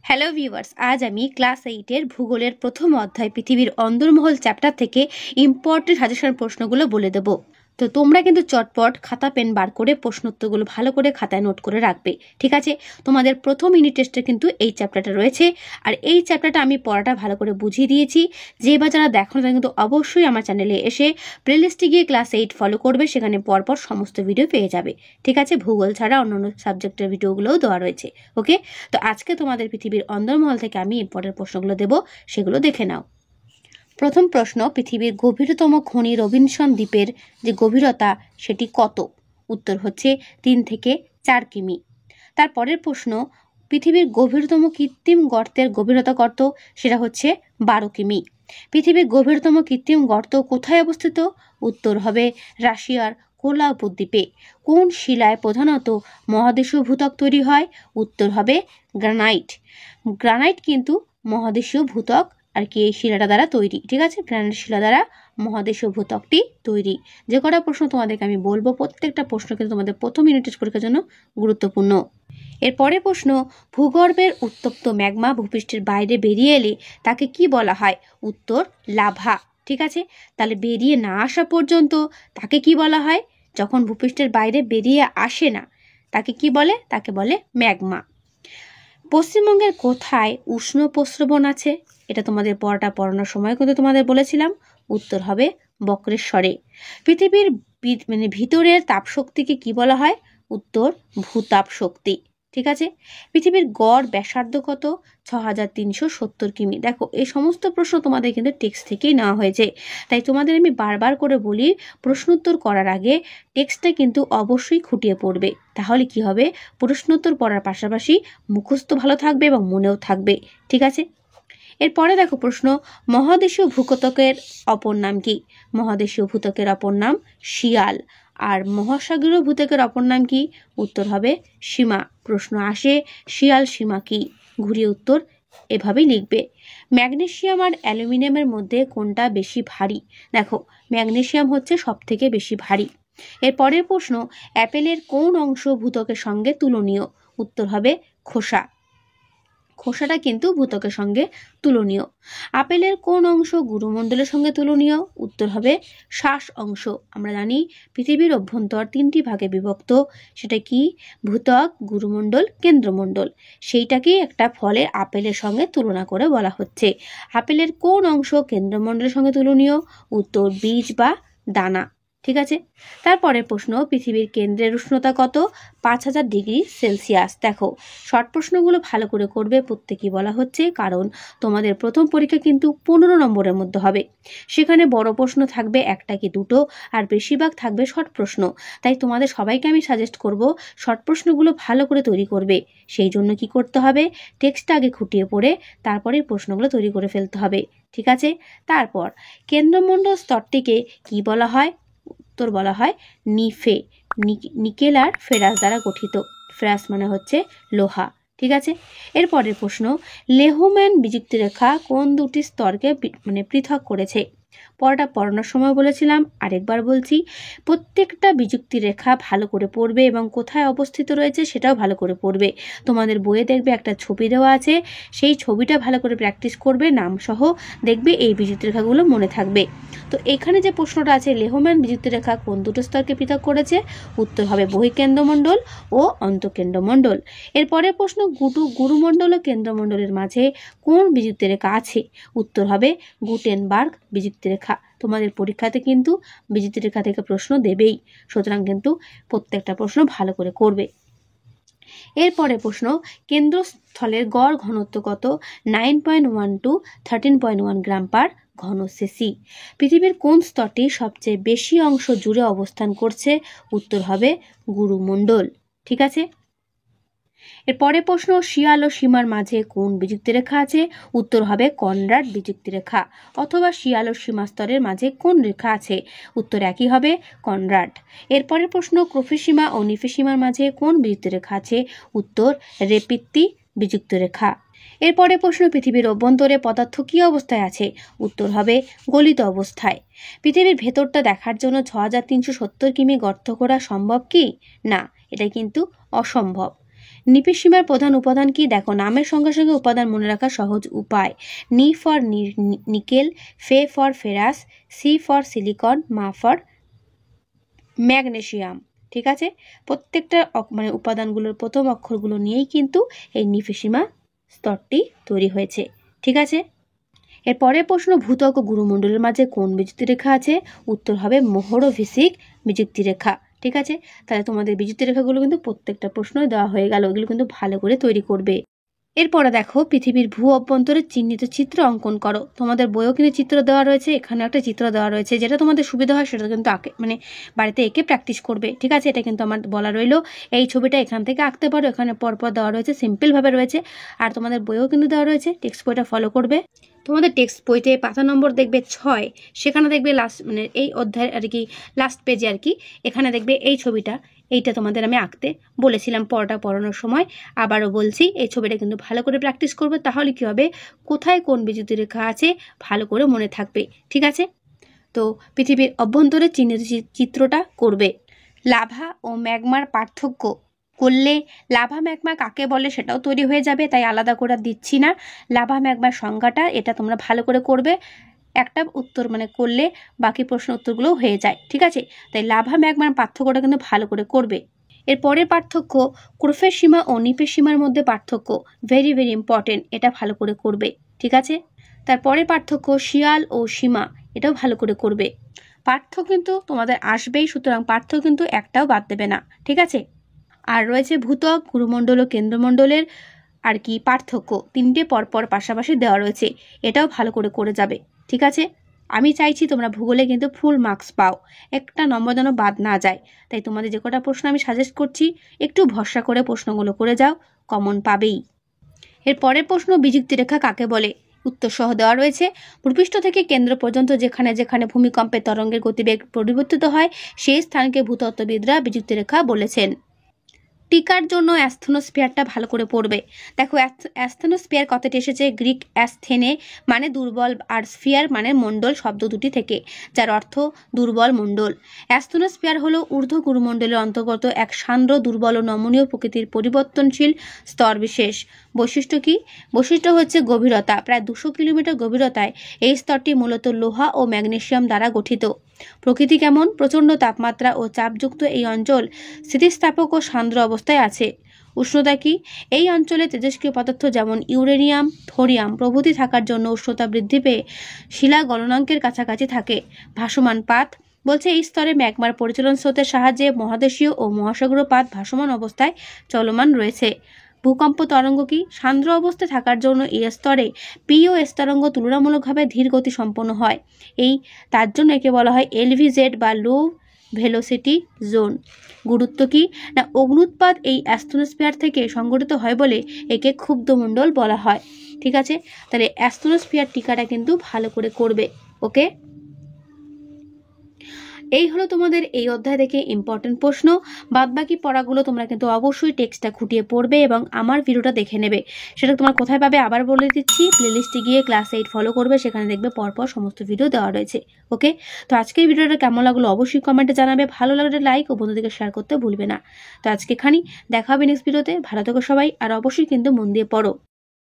Hello viewers, আজ আমি class 8-এর ভূগোলের প্রথম অধ্যায় পৃথিবীর অন্দরমহল চ্যাপ্টার থেকে ইম্পর্টেন্ট সাজেশন প্রশ্নগুলো বলে দেব। তো তোমরা কিন্তু চটপট খাতা পেন বার করে প্রশ্নোত্তরগুলো ভালো করে খাতায় নোট করে রাখবে, ঠিক আছে? তোমাদের প্রথম ইউনিট টেস্টে কিন্তু এই চ্যাপ্টারটা রয়েছে, আর এই চ্যাপ্টারটা আমি পড়াটা ভালো করে বুঝিয়ে দিয়েছি। যে বা যারা দেখো তারা কিন্তু অবশ্যই আমার চ্যানেলে এসে প্লেলিস্টে গিয়ে ক্লাস 8 ফলো করবে, সেখানে পরপর সমস্ত ভিডিও পেয়ে যাবে, ঠিক আছে? ভূগোল ছাড়া অন্যান্য সাবজেক্টের ভিডিওগুলোও দেওয়া রয়েছে। ওকে, তো আজকে তোমাদের পৃথিবীর অন্দরমহল থেকে আমি ইম্পর্টেন্ট প্রশ্নগুলো দেব, সেগুলো দেখে নাও। প্রথম প্রশ্ন, পৃথিবীর গভীরতম খনি রবিনসন দ্বীপের যে গভীরতা সেটি কত? উত্তর হচ্ছে 3 থেকে 4 কিমি। তারপরের প্রশ্ন, পৃথিবীর গভীরতম কৃত্রিম গর্তের গভীরতা কত? সেটা হচ্ছে 12 কিমি। পৃথিবীর গভীরতম কৃত্রিম গর্ত কোথায় অবস্থিত? উত্তর হবে রাশিয়ার কোলা উপদ্বীপে। কোন শিলায় প্রধানত মহাদেশীয় ভূত্বক তৈরি হয়? উত্তর হবে গ্রানাইট। গ্রানাইট কিন্তু মহাদেশীয় ভূত্বক আর কি এই শিলাটা দ্বারা তৈরি, ঠিক আছে? গ্রানাইট শিলা দ্বারা মহাদেশীয় ভূত্বকটি তৈরি। যে কটা প্রশ্ন তোমাদেরকে আমি বলবো, প্রত্যেকটা প্রশ্ন কিন্তু তোমাদের প্রথম ইউনিট টেস্ট পরীক্ষার জন্য গুরুত্বপূর্ণ। এরপরে প্রশ্ন, ভূগর্ভের উত্তপ্ত ম্যাগমা ভূপৃষ্ঠের বাইরে বেরিয়ে এলে তাকে কি বলা হয়? উত্তর লাভা, ঠিক আছে? তাহলে বেরিয়ে না আসা পর্যন্ত তাকে কি বলা হয়? যখন ভূপৃষ্ঠের বাইরে বেরিয়ে আসে না তাকে কি বলে? তাকে বলে ম্যাগমা। পশ্চিমবঙ্গের কোথায় উষ্ণ প্রস্রবণ আছে? এটা তোমাদের পড়ানোর সময় কিন্তু তোমাদের বলেছিলাম। উত্তর হবে বক্রেশ্বরে। পৃথিবীর ভিতরের তাপশক্তিকে কি বলা হয়? উত্তর ভূতাপ শক্তি, ঠিক আছে? পৃথিবীর গড় ব্যাসার্ধ কত? 6370 কিমি। দেখো, এই সমস্ত প্রশ্ন তোমাদের কিন্তু টেক্সট থেকেই নেওয়া হয়েছে, তাই তোমাদের আমি বারবার করে বলি প্রশ্নোত্তর করার আগে টেক্সটটা কিন্তু অবশ্যই খুঁটিয়ে পড়বে। তাহলে কি হবে? প্রশ্নোত্তর পড়ার পাশাপাশি মুখস্থ ভালো থাকবে এবং মনেও থাকবে, ঠিক আছে? এরপরে দেখো প্রশ্ন, মহাদেশীয় ভূত্বকের অপর নাম কি? মহাদেশীয় ভূত্বকের অপর নাম শিয়াল। আর মহাসাগরীয় ভূত্বকের অপর নাম কি? উত্তর হবে সীমা। প্রশ্ন আসে শিয়াল সীমা কি? ঘুরিয়ে উত্তর এভাবেই লিখবে। ম্যাগনেসিয়াম আর অ্যালুমিনিয়ামের মধ্যে কোনটা বেশি ভারী? দেখো, ম্যাগনেসিয়াম হচ্ছে সব থেকে বেশি ভারী। এর পরের প্রশ্ন, অ্যাপেলের কোন অংশ ভূত্বকের সঙ্গে তুলনীয়? উত্তর হবে খোসা। খোসাটা কিন্তু ভূত্বকের সঙ্গে তুলনীয়। আপেলের কোন অংশ গুরুমণ্ডলের সঙ্গে তুলনীয়? উত্তর হবে শ্বাস অংশ। আমরা জানি পৃথিবীর অভ্যন্তর 3টি ভাগে বিভক্ত, সেটা কি? ভূত্বক, গুরুমণ্ডল, কেন্দ্রমণ্ডল। সেইটাকেই একটা ফলের আপেলের সঙ্গে তুলনা করে বলা হচ্ছে। আপেলের কোন অংশ কেন্দ্রমণ্ডলের সঙ্গে তুলনীয়? উত্তর বীজ বা দানা, ঠিক আছে? তারপরে প্রশ্ন, পৃথিবীর কেন্দ্রের উষ্ণতা কত? 5000 ডিগ্রি সেলসিয়াস। দেখো, শর্ট প্রশ্নগুলো ভালো করে করবে, প্রত্যেকেই বলা হচ্ছে, কারণ তোমাদের প্রথম পরীক্ষা কিন্তু 15 নম্বরের মধ্যে হবে। সেখানে বড় প্রশ্ন থাকবে একটা কি দুটো, আর বেশিরভাগ থাকবে শর্ট প্রশ্ন। তাই তোমাদের সবাইকে আমি সাজেস্ট করব শর্ট প্রশ্নগুলো ভালো করে তৈরি করবে। সেই জন্য কি করতে হবে? টেক্সটটা আগে খুঁটিয়ে পড়ে তারপরে প্রশ্নগুলো তৈরি করে ফেলতে হবে, ঠিক আছে? তারপর কেন্দ্রমণ্ডল স্তরটিকে কি বলা হয়? উত্তর বলা হয় নিফে। নিকেল আর ফেরাস দ্বারা গঠিত। ফেরাস মানে হচ্ছে লোহা, ঠিক আছে? এরপরের প্রশ্ন, লেহম্যান বিযুক্তি রেখা কোন দুটি স্তরকে পৃথক করেছে? পড়াটা পড়ানোর সময় বলেছিলাম, আরেকবার বলছি, প্রত্যেকটা বিযুক্তি রেখা ভালো করে পড়বে এবং কোথায় অবস্থিত রয়েছে সেটাও ভালো করে পড়বে। তোমাদের বইয়ে দেখবে একটা ছবি দেওয়া আছে, সেই ছবিটা ভালো করে প্র্যাকটিস করবে, নাম সহ, দেখবে এই বিযুক্তি রেখাগুলো মনে থাকবে। তো এখানে যে প্রশ্নটা আছে, লেহম্যান বিযুক্তি রেখা কোন দুটো স্তরকে পৃথক করেছে? উত্তর হবে বহিঃকেন্দ্রমণ্ডল ও অন্তঃকেন্দ্রমণ্ডল। এরপরে প্রশ্ন, গুরুমণ্ডল ও কেন্দ্রমণ্ডলের মাঝে কোন বিযুক্তি রেখা আছে? উত্তর হবে গুটেনবার্গ বিযুক্তি রেখা। তোমাদের পরীক্ষাতে কিন্তু বিযুক্তি রেখা থেকে প্রশ্ন দেবেই, সুতরাং কিন্তু প্রত্যেকটা প্রশ্ন ভালো করে করবে। এরপরে প্রশ্ন, কেন্দ্রস্থলের গড় ঘনত্ব কত? 9.1 to 13.1 গ্রাম পার ঘন সিসি। পৃথিবীর কোন স্তরটি সবচেয়ে বেশি অংশ জুড়ে অবস্থান করছে? উত্তর হবে গুরুমণ্ডল, ঠিক আছে? এরপরে প্রশ্ন, শিয়াল ও সীমার মাঝে কোন বিযুক্তি রেখা আছে? উত্তর হবে কনরাড বিযুক্তি রেখা। অথবা শিয়াল ও সীমা স্তরের মাঝে কোন রেখা আছে? উত্তর একই হবে, কনরাড। এরপরে প্রশ্ন, ক্রফিসীমা ও নিফিসীমার মাঝে কোন বিযুক্তি রেখা আছে? উত্তর রেপিত্তি বিযুক্ত রেখা। এরপরে প্রশ্ন, পৃথিবীর অভ্যন্তরে পদার্থ কি অবস্থায় আছে? উত্তর হবে গলিত অবস্থায়। পৃথিবীর ভেতরটা দেখার জন্য 6370 কিমি গর্ত করা সম্ভব কি? না, এটা কিন্তু অসম্ভব। নিপেসিমার প্রধান উপাদান কি? দেখো, নামের সঙ্গে সঙ্গে উপাদান মনে রাখা সহজ উপায়। নি ফর নিকেল, ফে ফর ফেরাস, সি ফর সিলিকন, মা ফর ম্যাগনেসিয়াম। ঠিক আছে, প্রত্যেকটা মানে উপাদানগুলোর প্রথম অক্ষরগুলো নিয়েই কিন্তু এই নিপেসিমা স্তরটি তৈরি হয়েছে। ঠিক আছে, এর পরের প্রশ্ন, ভূত্বক ও গুরুমণ্ডলের মাঝে কোন বিযুক্তি রেখা আছে? উত্তর হবে মোহরভিসিক বিযুক্তি রেখা। ঠিক আছে, তাহলে তোমাদের বিযুক্তি রেখাগুলো কিন্তু প্রত্যেকটা প্রশ্নই দেওয়া হয়ে গেল, এগুলো কিন্তু ভালো করে তৈরি করবে। এরপরে দেখো, পৃথিবীর ভূ অভ্যন্তরে চিহ্নিত চিত্র অঙ্কন করো। তোমাদের বইও কিন্তু চিত্র দেওয়া রয়েছে, এখানে একটা চিত্র দেওয়া রয়েছে, যেটা তোমাদের সুবিধা হয় সেটা কিন্তু মানে বাড়িতে এঁকে প্র্যাকটিস করবে। ঠিক আছে, এটা কিন্তু আমার বলা রইলো। এই ছবিটা এখান থেকে আঁকতে পারো, এখানে পরপর দেওয়া রয়েছে, সিম্পলভাবে রয়েছে। আর তোমাদের বইও কিন্তু দেওয়া রয়েছে, টেক্সট বইটা ফলো করবে। তোমাদের টেক্সট বইতে পাতা নম্বর দেখবে 6, সেখানে দেখবে লাস্ট মানে এই অধ্যায়ের আর কি লাস্ট পেজে আর কি, এখানে দেখবে এই ছবিটা, এইটা তোমাদের আমি আঁকতে বলেছিলাম পড়াটা পড়ানোর সময়। আবারও বলছি, এই ছবিটা কিন্তু ভালো করে প্র্যাকটিস করবে, তাহলে কি হবে, কোথায় কোন বিযুক্তি রেখা আছে ভালো করে মনে থাকবে। ঠিক আছে, তো পৃথিবীর অভ্যন্তরে চিহ্নিত চিত্রটা করবে। লাভা ও ম্যাগমার পার্থক্য করলে, লাভা ম্যাগমা কাকে বলে সেটাও তৈরি হয়ে যাবে, তাই আলাদা করে দিচ্ছি না। লাভা ম্যাগমার সংজ্ঞাটা এটা তোমরা ভালো করে করবে, একটা উত্তর মানে করলে বাকি প্রশ্ন উত্তরগুলো হয়ে যায়। ঠিক আছে, তাই লাভা ম্যাগমার পার্থক্যটা কিন্তু ভালো করে করবে। এর পরের পার্থক্য, ক্রোফের সীমা ও নিপের সীমার মধ্যে পার্থক্য, ভেরি ভেরি ইম্পর্টেন্ট, এটা ভালো করে করবে। ঠিক আছে, তারপরে পার্থক্য, শিয়াল ও সীমা, এটাও ভালো করে করবে। পার্থ কিন্তু তোমাদের আসবেই, সুতরাং পার্থ কিন্তু একটাও বাদ দেবে না। ঠিক আছে, আর রয়েছে ভূত্বক, গুরুমণ্ডল ও কেন্দ্রমণ্ডলের আর কি পার্থক্য, তিনটে পরপর পাশাপাশি দেওয়া রয়েছে, এটাও ভালো করে করে যাবে। ঠিক আছে, আমি চাইছি তোমরা ভূগোলে কিন্তু ফুল মার্কস পাও, একটা নম্বর যেন বাদ না যায়। তাই তোমাদের যে কটা প্রশ্ন আমি সাজেস্ট করছি, একটু ভরসা করে প্রশ্নগুলো করে যাও, কমন পাবেই। এর পরের প্রশ্ন, বিযুক্তি রেখা কাকে বলে? উত্তর সহ দেওয়া রয়েছে। ভূপৃষ্ঠ থেকে কেন্দ্র পর্যন্ত যেখানে যেখানে ভূমিকম্পের তরঙ্গের গতিবেগ পরিবর্তিত হয়, সেই স্থানকে ভূতত্ত্ববিদরা বিযুক্তি রেখা বলেছেন। টিকার জন্য অ্যাস্থেনোস্ফিয়ারটা ভালো করে পড়বে। দেখো, অ্যাস্থেনোস্ফিয়ার কথাটি এসেছে গ্রিক অ্যাস্থেনে মানে দুর্বল, আর স্ফিয়ার মানে মণ্ডল শব্দ দুটি থেকে, যার অর্থ দুর্বল মণ্ডল। অ্যাস্থেনোস্ফিয়ার হলো ঊর্ধ্ব গুরুমণ্ডলের অন্তর্গত এক সান্দ্র, দুর্বল ও নমনীয় প্রকৃতির পরিবর্তনশীল স্তর বিশেষ। বৈশিষ্ট্য কি? বৈশিষ্ট্য হচ্ছে গভীরতা, প্রায় 200 কিলোমিটার গভীরতায় এই স্তরটি মূলত লোহা ও ম্যাগনেসিয়াম দ্বারা গঠিত। প্রকৃতি কেমন? প্রচণ্ড তাপমাত্রা ও চাপযুক্ত এই অঞ্চল স্থিতিস্থাপক ও সান্দ্র অবস্থায় আছে। উষ্ণতা কি? এই অঞ্চলে তেজস্ক্রিয় পদার্থ যেমন ইউরেনিয়াম, থোরিয়াম প্রভৃতি থাকার জন্য উষ্ণতা বৃদ্ধি পেয়ে শিলা গলনাঙ্কের কাছাকাছি থাকে। ভাসমান পাত বলছে, এই স্তরে ম্যাগমার পরিচলন স্রোতের সাহায্যে মহাদেশীয় ও মহাসাগরীয় পাত ভাসমান অবস্থায় চলমান রয়েছে। ভূকম্প তরঙ্গ কি? সান্দ্র অবস্থায় থাকার জন্য এই স্তরে পি ও এস তরঙ্গ তুলনামূলকভাবে ধীর গতি সম্পন্ন হয়। তার জন্য একে বলা হয় এলভিজেড বা লো ভেলোসিটি জোন। গুরুত্ব কি? না, অগ্নুৎপাত এই অ্যাস্থেনোস্ফিয়ার থেকে সংঘটিত হয় বলে একে ক্ষুব্ধমণ্ডল বলা হয়। ঠিক আছে, তাহলে অ্যাস্থেনোস্ফিয়ার টিকাটা কিন্তু ভালো করে করবে। ওকে, এই হলো তোমাদের এই অধ্যায় থেকে ইম্পর্টেন্ট প্রশ্ন। বাদবাকি পড়াগুলো তোমরা কিন্তু অবশ্যই টেক্সটটা খুঁটিয়ে পড়বে এবং আমার ভিডিওটা দেখে নেবে। সেটা তোমরা কোথায় পাবে আবার বলে দিচ্ছি, প্লেলিস্টে গিয়ে ক্লাস 8 ফলো করবে, সেখানে দেখবে পরপর সমস্ত ভিডিও দেওয়া রয়েছে। ওকে, তো আজকের ভিডিওটা কেমন লাগলো অবশ্যই কমেন্টে জানাবে, ভালো লাগলে লাইক ও বন্ধুদেরকে শেয়ার করতে ভুলবে না। তো আজকে দেখা হবে নেক্সট ভিডিওতে। ভালো থেকো সবাই, আর অবশ্যই কিন্তু মন দিয়ে পড়ো।